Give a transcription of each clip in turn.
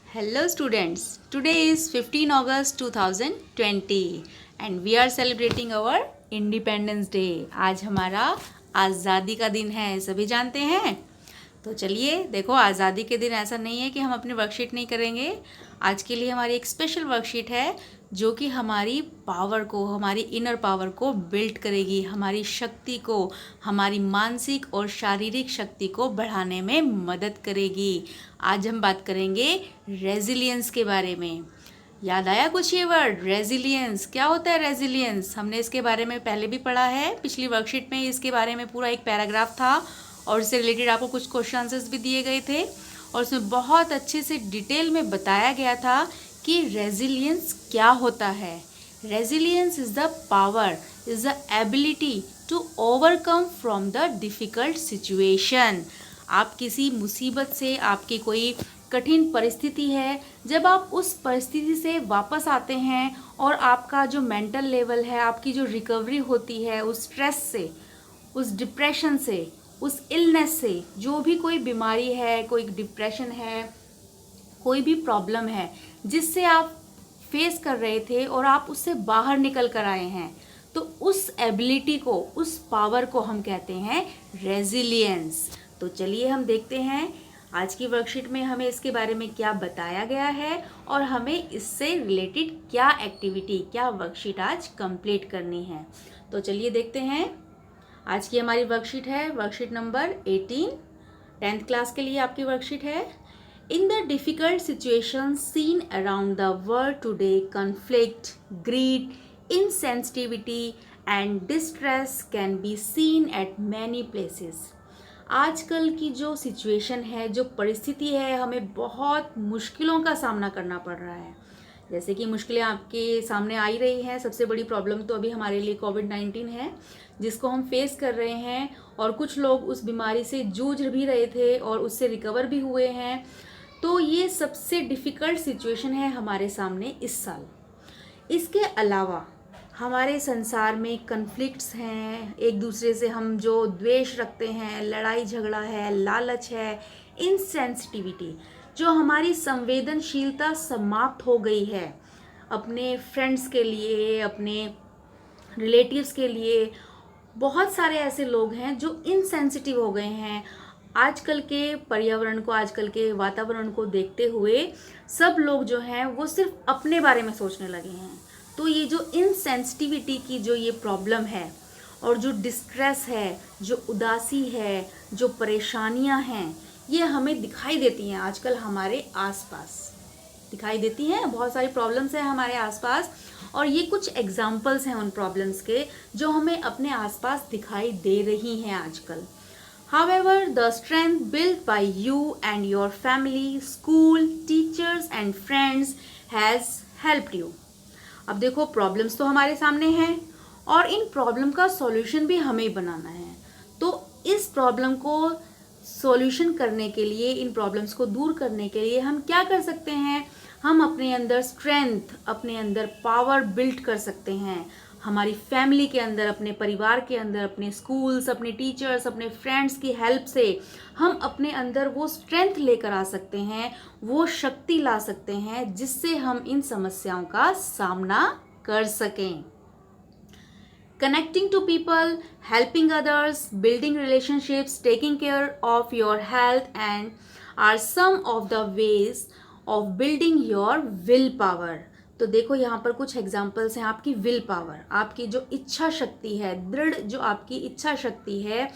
Hello students, today is 15 August 2020 and we are celebrating our Independence Day. आज हमारा आज़ादी का दिन है, सभी जानते हैं। तो चलिए देखो, आज़ादी के दिन ऐसा नहीं है कि हम अपनी वर्कशीट नहीं करेंगे। आज के लिए हमारी एक स्पेशल वर्कशीट है जो कि हमारी पावर को, हमारी इनर पावर को बिल्ड करेगी, हमारी शक्ति को, हमारी मानसिक और शारीरिक शक्ति को बढ़ाने में मदद करेगी। आज हम बात करेंगे रेजिलियंस के बारे में। याद आया कुछ ये वर्ड रेजिलियंस? क्या होता है रेजिलियंस? हमने इसके बारे में पहले भी पढ़ा है, पिछली वर्कशीट में इसके बारे में पूरा एक पैराग्राफ था और इससे रिलेटेड आपको कुछ क्वेश्चन आंसर्स भी दिए गए थे और उसमें बहुत अच्छे से डिटेल में बताया गया था कि रेजिलियंस क्या होता है। Resilience is the power, is the ability to overcome from the difficult situation. आप किसी मुसीबत से, आपकी कोई कठिन परिस्थिति है, जब आप उस परिस्थिति से वापस आते हैं और आपका जो मेंटल लेवल है, आपकी जो रिकवरी होती है उस स्ट्रेस से, उस डिप्रेशन से, उस इलनेस से, जो भी कोई बीमारी है, कोई डिप्रेशन है, कोई भी प्रॉब्लम है जिससे आप फेस कर रहे थे और आप उससे बाहर निकल कर आए हैं, तो उस एबिलिटी को, उस पावर को हम कहते हैं रेजिलियंस। तो चलिए हम देखते हैं आज की वर्कशीट में हमें इसके बारे में क्या बताया गया है और हमें इससे रिलेटेड क्या एक्टिविटी, क्या वर्कशीट आज कंप्लीट करनी है। तो चलिए देखते हैं। आज की हमारी वर्कशीट है वर्कशीट नंबर 18, 10th क्लास के लिए आपकी वर्कशीट है। In the difficult situations seen around the world today, conflict, greed, insensitivity and distress can be seen at many places. आजकल की जो सिचुएशन है, जो परिस्थिति है, हमें बहुत मुश्किलों का सामना करना पड़ रहा है। जैसे कि मुश्किलें आपके सामने आ ही रही हैं। सबसे बड़ी प्रॉब्लम तो अभी हमारे लिए कोविड-19 है, जिसको हम फेस कर रहे हैं और कुछ लोग उस बीमारी से जूझ भी रहे थे और उससे रिकवर भी हुए हैं। तो ये सबसे डिफ़िकल्ट सिचुएशन है हमारे सामने इस साल। इसके अलावा हमारे संसार में कन्फ्लिक्ट्स हैं, एक दूसरे से हम जो द्वेष रखते हैं, लड़ाई झगड़ा है, लालच है, इनसेंसिटिविटी, जो हमारी संवेदनशीलता समाप्त हो गई है अपने फ्रेंड्स के लिए, अपने रिलेटिव्स के लिए। बहुत सारे ऐसे लोग हैं जो इनसेंसिटिव हो गए हैं। आजकल के पर्यावरण को, आजकल के वातावरण को देखते हुए सब लोग जो हैं वो सिर्फ अपने बारे में सोचने लगे हैं। तो ये जो इनसेंसिटिविटी की जो ये प्रॉब्लम है और जो डिस्ट्रेस है, जो उदासी है, जो परेशानियां हैं, ये हमें दिखाई देती हैं आजकल हमारे आसपास। दिखाई देती हैं, बहुत सारी प्रॉब्लम्स हैं हमारे आसपास और ये कुछ एग्जाम्पल्स हैं उन प्रॉब्लम्स के जो हमें अपने आसपास दिखाई दे रही हैं आजकल। However, the strength built by you and your family, school, teachers and friends has helped you. अब देखो, प्रॉब्लम्स तो हमारे सामने हैं और इन प्रॉब्लम का सॉल्यूशन भी हमें बनाना है। तो इस प्रॉब्लम को सॉल्यूशन करने के लिए, इन प्रॉब्लम्स को दूर करने के लिए हम क्या कर सकते हैं? हम अपने अंदर स्ट्रेंथ, अपने अंदर पावर बिल्ड कर सकते हैं। हमारी फैमिली के अंदर, अपने परिवार के अंदर, अपने स्कूल्स, अपने टीचर्स, अपने फ्रेंड्स की हेल्प से हम अपने अंदर वो स्ट्रेंथ लेकर आ सकते हैं, वो शक्ति ला सकते हैं जिससे हम इन समस्याओं का सामना कर सकें। Connecting to people, helping others, building relationships, taking care of your health and are some of the ways of building your willpower. तो देखो, यहाँ पर कुछ एग्जाम्पल्स हैं आपकी विल पावर, आपकी जो इच्छा शक्ति है, दृढ़ जो आपकी इच्छा शक्ति है,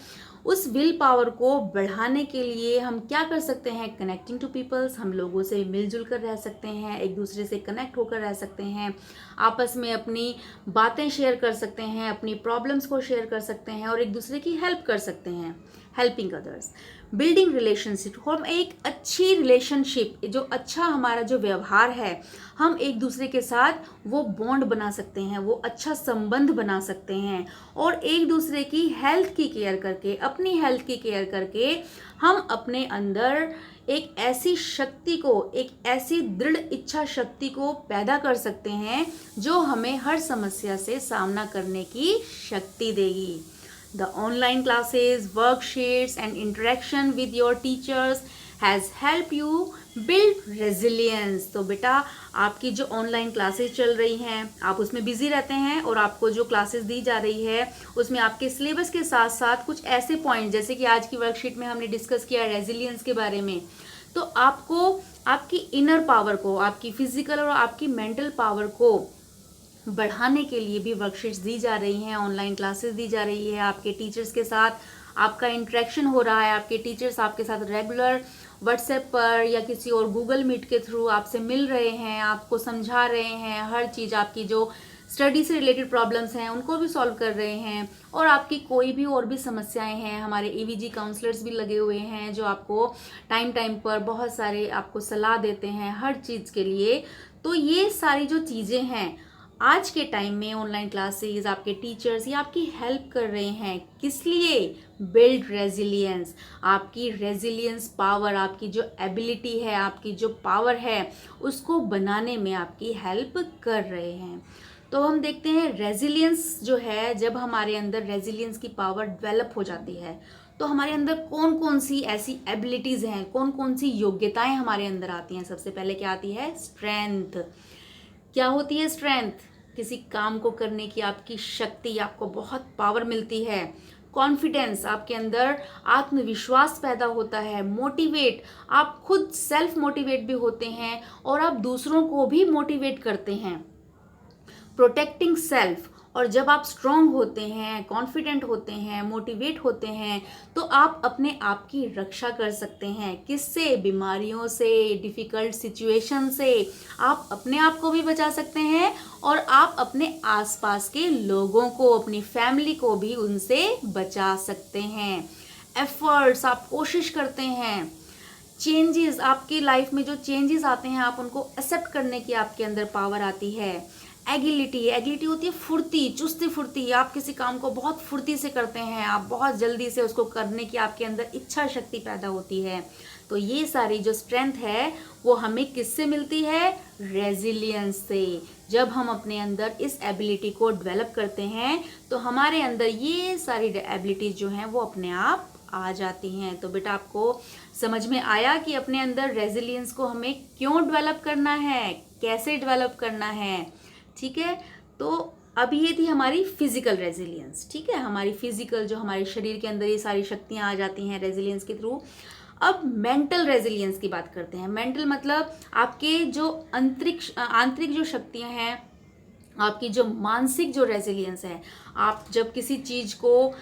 उस विल पावर को बढ़ाने के लिए हम क्या कर सकते हैं? कनेक्टिंग टू पीपल्स, हम लोगों से मिलजुल कर रह सकते हैं, एक दूसरे से कनेक्ट होकर रह सकते हैं, आपस में अपनी बातें शेयर कर सकते हैं, अपनी प्रॉब्लम्स को शेयर कर सकते हैं और एक दूसरे की हेल्प कर सकते हैं। हेल्पिंग अदर्स, बिल्डिंग रिलेशनशिप, हम एक अच्छी रिलेशनशिप, जो अच्छा हमारा जो व्यवहार है, हम एक दूसरे के साथ वो बॉन्ड बना सकते हैं, वो अच्छा संबंध बना सकते हैं और एक दूसरे की हेल्थ की केयर करके, अपनी हेल्थ की केयर करके हम अपने अंदर एक ऐसी शक्ति को, एक ऐसी दृढ़ इच्छा शक्ति को पैदा कर सकते हैं जो हमें हर समस्या से सामना करने की शक्ति देगी। The online classes, worksheets and interaction with your teachers has helped you build resilience. तो बेटा आपकी जो ऑनलाइन क्लासेस चल रही हैं आप उसमें बिजी रहते हैं और आपको जो क्लासेस दी जा रही है उसमें आपके सिलेबस के साथ साथ कुछ ऐसे पॉइंट जैसे कि आज की वर्कशीट में हमने डिस्कस किया रेजिलियंस के बारे में, तो आपको आपकी इनर पावर को, आपकी फिजिकल और आपकी मेंटल पावर को बढ़ाने के लिए भी वर्कशीट्स दी जा रही हैं, ऑनलाइन क्लासेस दी जा रही है। आपके टीचर्स के साथ आपका इंटरेक्शन हो रहा है, आपके टीचर्स आपके साथ रेगुलर व्हाट्सएप पर या किसी और गूगल मीट के थ्रू आपसे मिल रहे हैं, आपको समझा रहे हैं, हर चीज़ आपकी जो स्टडी से रिलेटेड प्रॉब्लम्स हैं उनको भी सॉल्व कर रहे हैं। और आपकी कोई भी और भी समस्याएं हैं, हमारे ईवीजी काउंसलर्स भी लगे हुए हैं जो आपको टाइम टाइम पर बहुत सारे आपको सलाह देते हैं हर चीज़ के लिए। तो ये सारी जो चीज़ें हैं आज के टाइम में ऑनलाइन क्लासेस आपके टीचर्स ये आपकी हेल्प कर रहे हैं। किस लिए? Build resilience. आपकी रेजिलियंस पावर, आपकी जो एबिलिटी है, आपकी जो पावर है उसको बनाने में आपकी हेल्प कर रहे हैं। तो हम देखते हैं रेजिलियंस जो है, जब हमारे अंदर रेजिलियंस की पावर डेवलप हो जाती है तो हमारे अंदर कौन कौन सी ऐसी एबिलिटीज़ हैं, कौन कौन सी योग्यताएं हमारे अंदर आती हैं। सबसे पहले क्या आती है? स्ट्रेंथ। क्या होती है स्ट्रेंथ? किसी काम को करने की आपकी शक्ति, आपको बहुत पावर मिलती है। कॉन्फिडेंस, आपके अंदर आत्मविश्वास पैदा होता है। मोटिवेट, आप खुद सेल्फ मोटिवेट भी होते हैं और आप दूसरों को भी मोटिवेट करते हैं। प्रोटेक्टिंग सेल्फ, और जब आप स्ट्रांग होते हैं, कॉन्फिडेंट होते हैं, मोटिवेट होते हैं तो आप अपने आप की रक्षा कर सकते हैं। किससे? बीमारियों से, डिफ़िकल्ट सिचुएशन से आप अपने आप को भी बचा सकते हैं और आप अपने आसपास के लोगों को, अपनी फैमिली को भी उनसे बचा सकते हैं। एफर्ट्स, आप कोशिश करते हैं। चेंजेस, आपकी लाइफ में जो चेंजेस आते हैं आप उनको एक्सेप्ट करने की आपके अंदर पावर आती है। एगिलिटी, एगिलिटी होती है फुर्ती, चुस्ती फुर्ती। आप किसी काम को बहुत फुर्ती से करते हैं, आप बहुत जल्दी से उसको करने की आपके अंदर इच्छा शक्ति पैदा होती है। तो ये सारी जो स्ट्रेंथ है वो हमें किससे मिलती है? रेजिलियंस से। जब हम अपने अंदर इस एबिलिटी को डेवलप करते हैं तो हमारे अंदर ये सारी एबिलिटीज जो हैं वो अपने आप आ जाती हैं। तो बेटा आपको समझ में आया कि अपने अंदर रेजिलियंस को हमें क्यों डेवलप करना है, कैसे डेवलप करना है। ठीक है, तो अब ये थी हमारी फिजिकल रेजिलियंस। ठीक है, हमारी फिजिकल जो हमारे शरीर के अंदर ये सारी शक्तियां आ जाती हैं रेजिलियंस के थ्रू। अब मेंटल रेजिलियंस की बात करते हैं। मेंटल मतलब आपके जो आंतरिक जो शक्तियां हैं, आपकी जो मानसिक जो रेजिलियंस है। आप जब किसी चीज़ को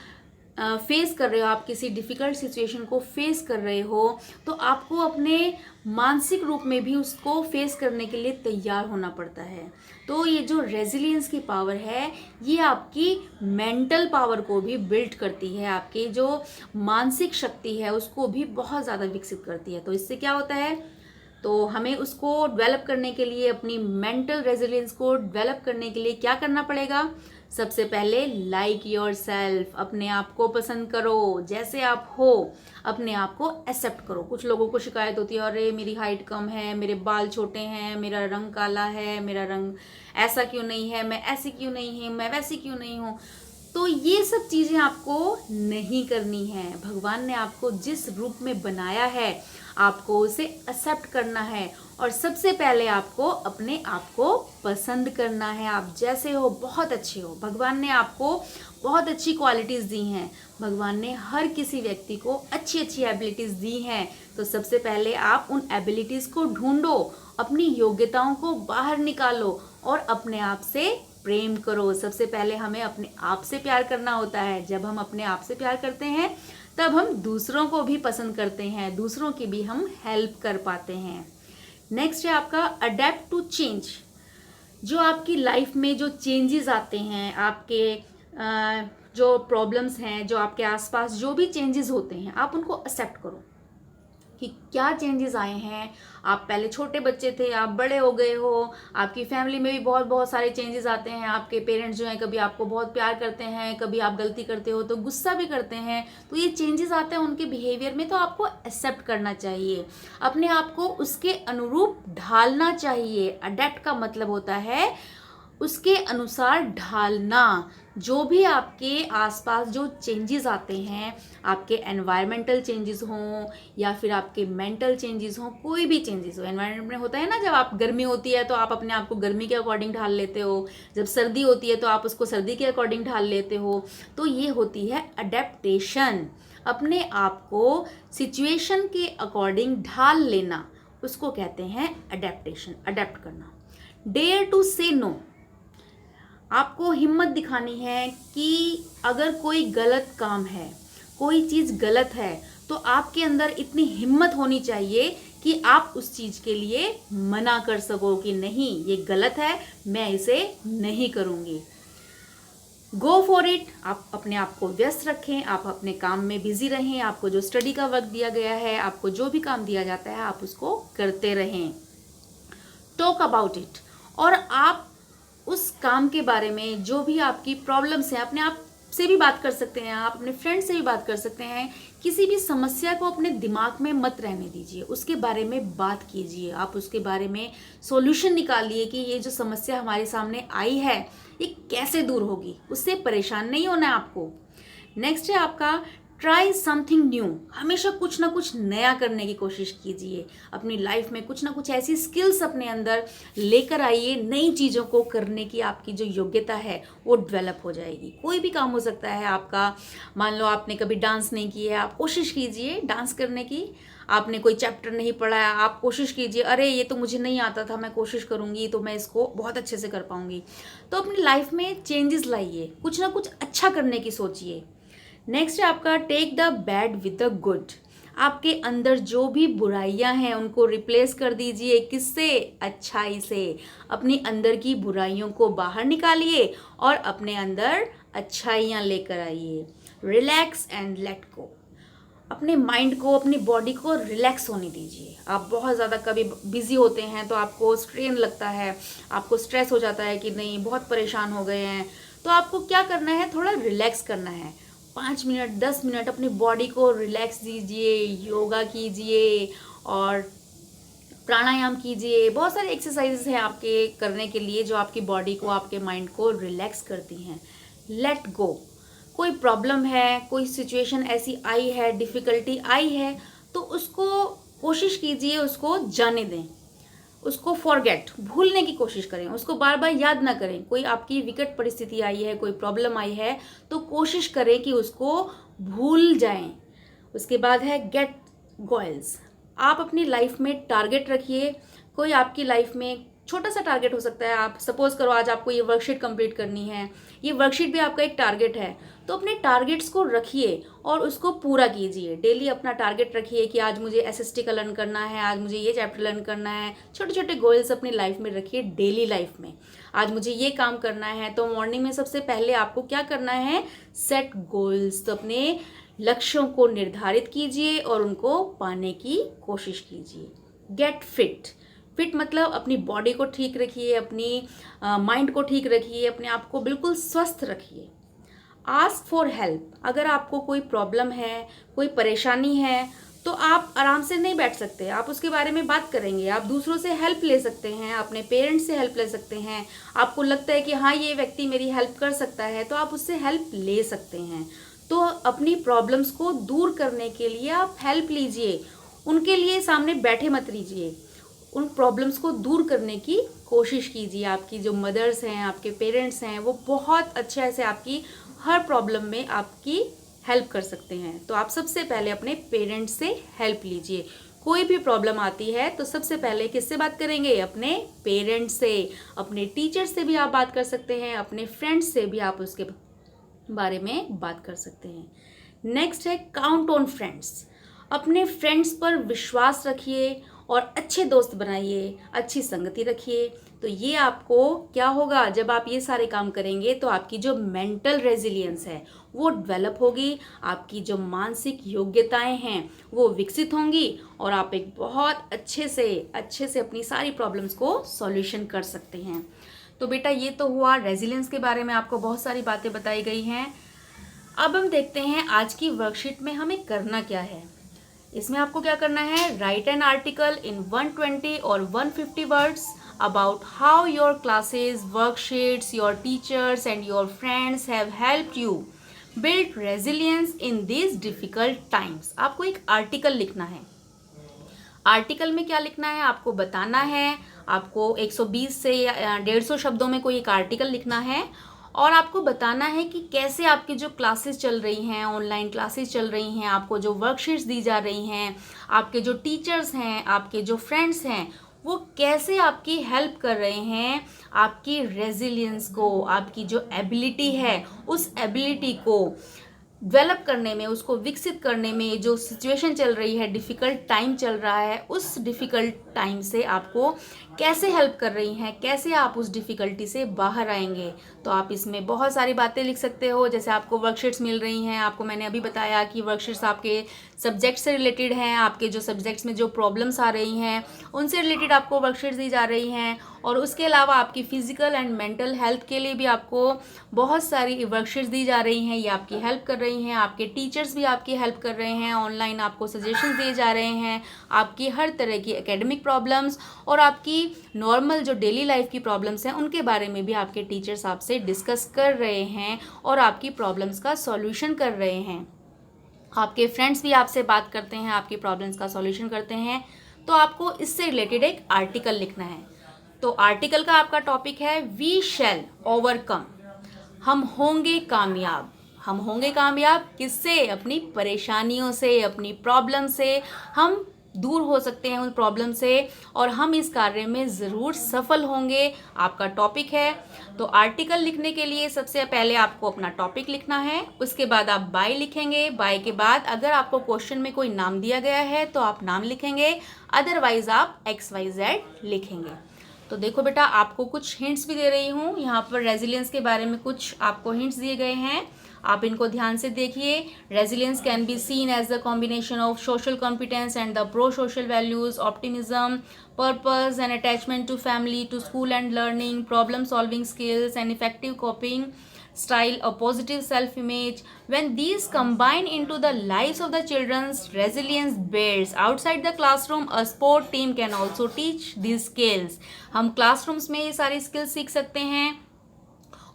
फेस कर रहे हो, आप किसी डिफ़िकल्ट सिचुएशन को फेस कर रहे हो तो आपको अपने मानसिक रूप में भी उसको फेस करने के लिए तैयार होना पड़ता है। तो ये जो रेजिलियंस की पावर है ये आपकी मेंटल पावर को भी बिल्ड करती है, आपकी जो मानसिक शक्ति है उसको भी बहुत ज़्यादा विकसित करती है। तो इससे क्या होता है? तो हमें उसको डेवलप करने के लिए, अपनी मेंटल रेजिलियंस को डेवलप करने के लिए क्या करना पड़ेगा? सबसे पहले लाइक योर सेल्फ, अपने आप को पसंद करो जैसे आप हो, अपने आप को एक्सेप्ट करो। कुछ लोगों को शिकायत होती है, अरे मेरी हाइट कम है, मेरे बाल छोटे हैं, मेरा रंग काला है, मेरा रंग ऐसा क्यों नहीं है, मैं ऐसी क्यों नहीं हूँ, मैं वैसी क्यों नहीं हूँ। तो ये सब चीज़ें आपको नहीं करनी है। भगवान ने आपको जिस रूप में बनाया है आपको उसे एक्सेप्ट करना है और सबसे पहले आपको अपने आप को पसंद करना है। आप जैसे हो बहुत अच्छे हो। भगवान ने आपको बहुत अच्छी क्वालिटीज़ दी हैं। भगवान ने हर किसी व्यक्ति को अच्छी अच्छी एबिलिटीज़ दी हैं। तो सबसे पहले आप उन एबिलिटीज़ को ढूंढो, अपनी योग्यताओं को बाहर निकालो और अपने आप से प्रेम करो। सबसे पहले हमें अपने आप से प्यार करना होता है। जब हम अपने आप से प्यार करते हैं तब हम दूसरों को भी पसंद करते हैं, दूसरों की भी हम हेल्प कर पाते हैं। नेक्स्ट है आपका अडेप्ट टू चेंज। जो आपकी लाइफ में जो चेंजेस आते हैं, आपके जो प्रॉब्लम्स हैं, जो आपके आसपास जो भी चेंजेस होते हैं आप उनको एक्सेप्ट करो कि क्या चेंजेस आए हैं। आप पहले छोटे बच्चे थे, आप बड़े हो गए हो, आपकी फैमिली में भी बहुत बहुत सारे चेंजेस आते हैं। आपके पेरेंट्स जो हैं कभी आपको बहुत प्यार करते हैं, कभी आप गलती करते हो तो गुस्सा भी करते हैं। तो ये चेंजेस आते हैं उनके बिहेवियर में, तो आपको एक्सेप्ट करना चाहिए, अपने आप को उसके अनुरूप ढालना चाहिए। अडेप्ट का मतलब होता है उसके अनुसार ढालना। जो भी आपके आसपास जो चेंजेस आते हैं, आपके एनवायरमेंटल चेंजेस हों या फिर आपके मेंटल चेंजेस हों, कोई भी चेंजेस हो, एनवायरमेंट में होता है ना, जब आप गर्मी होती है तो आप अपने आप को गर्मी के अकॉर्डिंग ढाल लेते हो, जब सर्दी होती है तो आप उसको सर्दी के अकॉर्डिंग ढाल लेते हो। तो ये होती है अडेप्टेशन, अपने आप को सिचुएशन के अकॉर्डिंग ढाल लेना, उसको कहते हैं अडेप्टेशन, अडेप्ट करना। डेयर टू से नो, आपको हिम्मत दिखानी है कि अगर कोई गलत काम है, कोई चीज़ गलत है, तो आपके अंदर इतनी हिम्मत होनी चाहिए कि आप उस चीज़ के लिए मना कर सको कि नहीं, ये गलत है, मैं इसे नहीं करूँगी। गो फॉर इट, आप अपने आप को व्यस्त रखें, आप अपने काम में बिजी रहें, आपको जो स्टडी का वक्त दिया गया है, आपको जो भी काम दिया जाता है, आप उसको करते रहें। टॉक अबाउट इट, और आप उस काम के बारे में जो भी आपकी प्रॉब्लम्स हैं, अपने आप से भी बात कर सकते हैं, आप अपने फ्रेंड से भी बात कर सकते हैं। किसी भी समस्या को अपने दिमाग में मत रहने दीजिए, उसके बारे में बात कीजिए, आप उसके बारे में सॉल्यूशन निकालिए कि ये जो समस्या हमारे सामने आई है ये कैसे दूर होगी, उससे परेशान नहीं होना है आपको। नेक्स्ट है आपका ट्राई समथिंग न्यू, हमेशा कुछ ना कुछ नया करने की कोशिश कीजिए। अपनी लाइफ में कुछ ना कुछ ऐसी स्किल्स अपने अंदर लेकर आइए, नई चीज़ों को करने की आपकी जो योग्यता है वो डेवलप हो जाएगी। कोई भी काम हो सकता है आपका, मान लो आपने कभी डांस नहीं किया है, आप कोशिश कीजिए डांस करने की। आपने कोई चैप्टर नहीं पढ़ा है, आप कोशिश कीजिए, अरे ये तो मुझे नहीं आता था, मैं कोशिश करूँगी तो मैं इसको बहुत अच्छे से कर पाऊँगी। तो अपनी लाइफ में चेंजेस लाइए, कुछ ना कुछ अच्छा करने की सोचिए। नेक्स्ट है आपका take the bad with the good, आपके अंदर जो भी बुराइयां हैं उनको रिप्लेस कर दीजिए, किससे? अच्छाई से। अपनी अंदर की बुराइयों को बाहर निकालिए और अपने अंदर अच्छाइयां लेकर आइए। रिलैक्स एंड लेट गो, अपने माइंड को, अपनी बॉडी को रिलैक्स होने दीजिए। आप बहुत ज़्यादा कभी बिजी होते हैं तो आपको स्ट्रेन लगता है, आपको स्ट्रेस हो जाता है कि नहीं बहुत परेशान हो गए हैं, तो आपको क्या करना है, थोड़ा रिलैक्स करना है। 5 मिनट 10 मिनट अपनी बॉडी को रिलैक्स दीजिए, योगा कीजिए और प्राणायाम कीजिए। बहुत सारे एक्सरसाइजेस हैं आपके करने के लिए जो आपकी बॉडी को, आपके माइंड को रिलैक्स करती हैं। लेट गो, कोई प्रॉब्लम है, कोई सिचुएशन ऐसी आई है, डिफ़िकल्टी आई है, तो उसको कोशिश कीजिए उसको जाने दें, उसको फॉरगेट, भूलने की कोशिश करें, उसको बार बार याद ना करें। कोई आपकी विकट परिस्थिति आई है, कोई प्रॉब्लम आई है, तो कोशिश करें कि उसको भूल जाएं। उसके बाद है गेट गोल्स, आप अपनी लाइफ में टारगेट रखिए। कोई आपकी लाइफ में छोटा सा टारगेट हो सकता है, आप सपोज करो आज आपको ये वर्कशीट कंप्लीट करनी है, ये वर्कशीट भी आपका एक टारगेट है, तो अपने टारगेट्स को रखिए और उसको पूरा कीजिए। डेली अपना टारगेट रखिए कि आज मुझे एसएसटी का लर्न करना है, आज मुझे ये चैप्टर लर्न करना है। छोटे छोटे गोल्स अपनी लाइफ में रखिए, डेली लाइफ में आज मुझे ये काम करना है, तो मॉर्निंग में सबसे पहले आपको क्या करना है, सेट गोल्स। तो अपने लक्ष्यों को निर्धारित कीजिए और उनको पाने की कोशिश कीजिए। गेट फिट, फिट मतलब अपनी बॉडी को ठीक रखिए, अपनी माइंड को ठीक रखिए, अपने आप को बिल्कुल स्वस्थ रखिए। आस्क फॉर हेल्प, अगर आपको कोई प्रॉब्लम है, कोई परेशानी है, तो आप आराम से नहीं बैठ सकते, आप उसके बारे में बात करेंगे, आप दूसरों से हेल्प ले सकते हैं, अपने पेरेंट्स से हेल्प ले सकते हैं। आपको लगता है कि हाँ ये व्यक्ति मेरी हेल्प कर सकता है, तो आप उससे हेल्प ले सकते हैं। तो अपनी प्रॉब्लम्स को दूर करने के लिए आप हेल्प लीजिए, उनके लिए सामने बैठे मत रहिए, उन प्रॉब्लम्स को दूर करने की कोशिश कीजिए। आपकी जो मदर्स हैं, आपके पेरेंट्स हैं, वो बहुत अच्छे से आपकी हर प्रॉब्लम में आपकी हेल्प कर सकते हैं। तो आप सबसे पहले अपने पेरेंट्स से हेल्प लीजिए। कोई भी प्रॉब्लम आती है तो सबसे पहले किससे बात करेंगे, अपने पेरेंट्स से। अपने टीचर से भी आप बात कर सकते हैं, अपने फ्रेंड्स से भी आप उसके बारे में बात कर सकते हैं। नेक्स्ट है काउंट ऑन फ्रेंड्स, अपने फ्रेंड्स पर विश्वास रखिए और अच्छे दोस्त बनाइए, अच्छी संगति रखिए। तो ये आपको क्या होगा, जब आप ये सारे काम करेंगे तो आपकी जो मेंटल रेजिलियंस है वो डेवलप होगी, आपकी जो मानसिक योग्यताएं हैं वो विकसित होंगी और आप एक बहुत अच्छे से अपनी सारी प्रॉब्लम्स को सॉल्यूशन कर सकते हैं। तो बेटा ये तो हुआ रेजिलियंस के बारे में, आपको बहुत सारी बातें बताई गई हैं। अब हम देखते हैं आज की वर्कशीट में हमें करना क्या है। इसमें आपको क्या करना है, राइट एन आर्टिकल इन 120 और 150 words. about how your classes, worksheets, your teachers and your friends have helped you build resilience in these difficult times. आपको एक आर्टिकल लिखना है. आर्टिकल में क्या लिखना है आपको बताना है. आपको 120 से या 150 शब्दों में कोई एक आर्टिकल लिखना है और आपको बताना है कि कैसे आपकी जो क्लासेस चल रही हैं, ऑनलाइन क्लासेस चल रही हैं, आपको जो वर्कशीट्स दी जा रही हैं, आपके जो टीचर्स हैं, आपके जो फ्रेंड्स हैं, वो कैसे आपकी हेल्प कर रहे हैं आपकी रेजिलियंस को, आपकी जो एबिलिटी है उस एबिलिटी को डेवलप करने में, उसको विकसित करने में. जो सिचुएशन चल रही है, डिफ़िकल्ट टाइम चल रहा है, उस डिफ़िकल्ट टाइम से आपको कैसे हेल्प कर रही हैं, कैसे आप उस डिफ़िकल्टी से बाहर आएंगे. तो आप इसमें बहुत सारी बातें लिख सकते हो. जैसे आपको वर्कशीट्स मिल रही हैं, आपको मैंने अभी बताया कि वर्कशीट्स आपके सब्जेक्ट से रिलेटेड हैं, आपके जो सब्जेक्ट्स में जो प्रॉब्लम्स आ रही हैं उनसे रिलेटेड आपको वर्कशीट्स दी जा रही हैं. और उसके अलावा आपकी फ़िज़िकल एंड मेंटल हेल्थ के लिए भी आपको बहुत सारी वर्कशीट्स दी जा रही हैं. ये आपकी हेल्प कर रही हैं. आपके टीचर्स भी आपकी हेल्प कर रहे हैं. ऑनलाइन आपको सजेशंस दिए जा रहे हैं. आपकी हर तरह की एकेडमिक प्रॉब्लम्स और आपकी नॉर्मल जो डेली लाइफ की प्रॉब्लम्स हैं उनके बारे में भी आपके टीचर्स आपसे डिस्कस कर रहे हैं और आपकी प्रॉब्लम्स का सॉल्यूशन कर रहे हैं. आपके फ्रेंड्स भी आपसे बात करते हैं, आपकी प्रॉब्लम्स का सॉल्यूशन करते हैं. तो आपको इससे रिलेटेड एक आर्टिकल लिखना है. तो आर्टिकल का आपका टॉपिक है वी शैल ओवरकम. हम होंगे कामयाब. हम होंगे कामयाब किससे? अपनी परेशानियों से, अपनी प्रॉब्लम से. हम दूर हो सकते हैं उन प्रॉब्लम से और हम इस कार्य में ज़रूर सफल होंगे. आपका टॉपिक है. तो आर्टिकल लिखने के लिए सबसे पहले आपको अपना टॉपिक लिखना है. उसके बाद आप बाय लिखेंगे. बाय के बाद अगर आपको क्वेश्चन में कोई नाम दिया गया है तो आप नाम लिखेंगे, अदरवाइज आप XYZ लिखेंगे. तो देखो बेटा, आपको कुछ हिंट्स भी दे रही हूँ. यहाँ पर रेजिलियंस के बारे में कुछ आपको हिंट्स दिए गए हैं, आप इनको ध्यान से देखिए. Resilience can be seen as the combination of social competence and the pro social values, optimism, purpose and attachment to family, to school and learning, problem solving skills and effective coping style, a positive self image. When these combine into the lives of the children's, resilience builds. Outside the classroom, a sport team can also teach these skills. हम classrooms में ये सारी skills सीख सकते हैं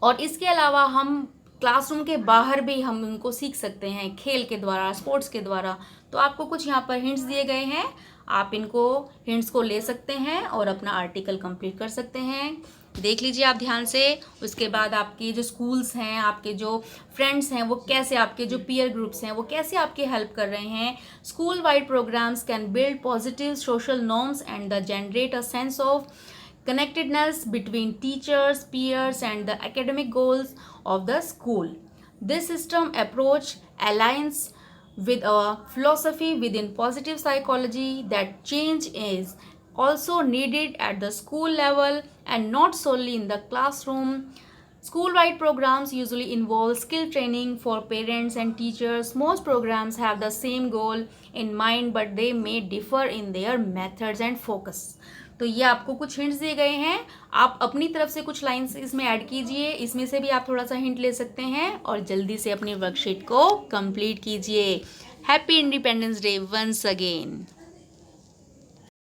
और इसके अलावा हम क्लासरूम के बाहर भी हम उनको सीख सकते हैं खेल के द्वारा, स्पोर्ट्स के द्वारा. तो आपको कुछ यहाँ पर हिंट्स दिए गए हैं, आप इनको हिंट्स को ले सकते हैं और अपना आर्टिकल कंप्लीट कर सकते हैं. देख लीजिए आप ध्यान से. उसके बाद आपके जो स्कूल्स हैं, आपके जो फ्रेंड्स हैं, वो कैसे, आपके जो पीयर ग्रुप्स हैं वो कैसे आपकी हेल्प कर रहे हैं. School wide programs can build positive social norms and the generate a sense of connectedness between teachers, peers and the academic goals of the school. This system approach aligns with a philosophy within positive psychology that change is also needed at the school level and not solely in the classroom. School-wide programs usually involve skill training for parents and teachers. Most programs have the same goal in mind, but they may differ in their methods and focus. तो ये आपको कुछ hints दिए गए हैं. आप अपनी तरफ से कुछ लाइंस इसमें ऐड कीजिए. इसमें से भी आप थोड़ा सा हिंट ले सकते हैं और जल्दी से अपनी वर्कशीट को कंप्लीट कीजिए. Happy independence day once again.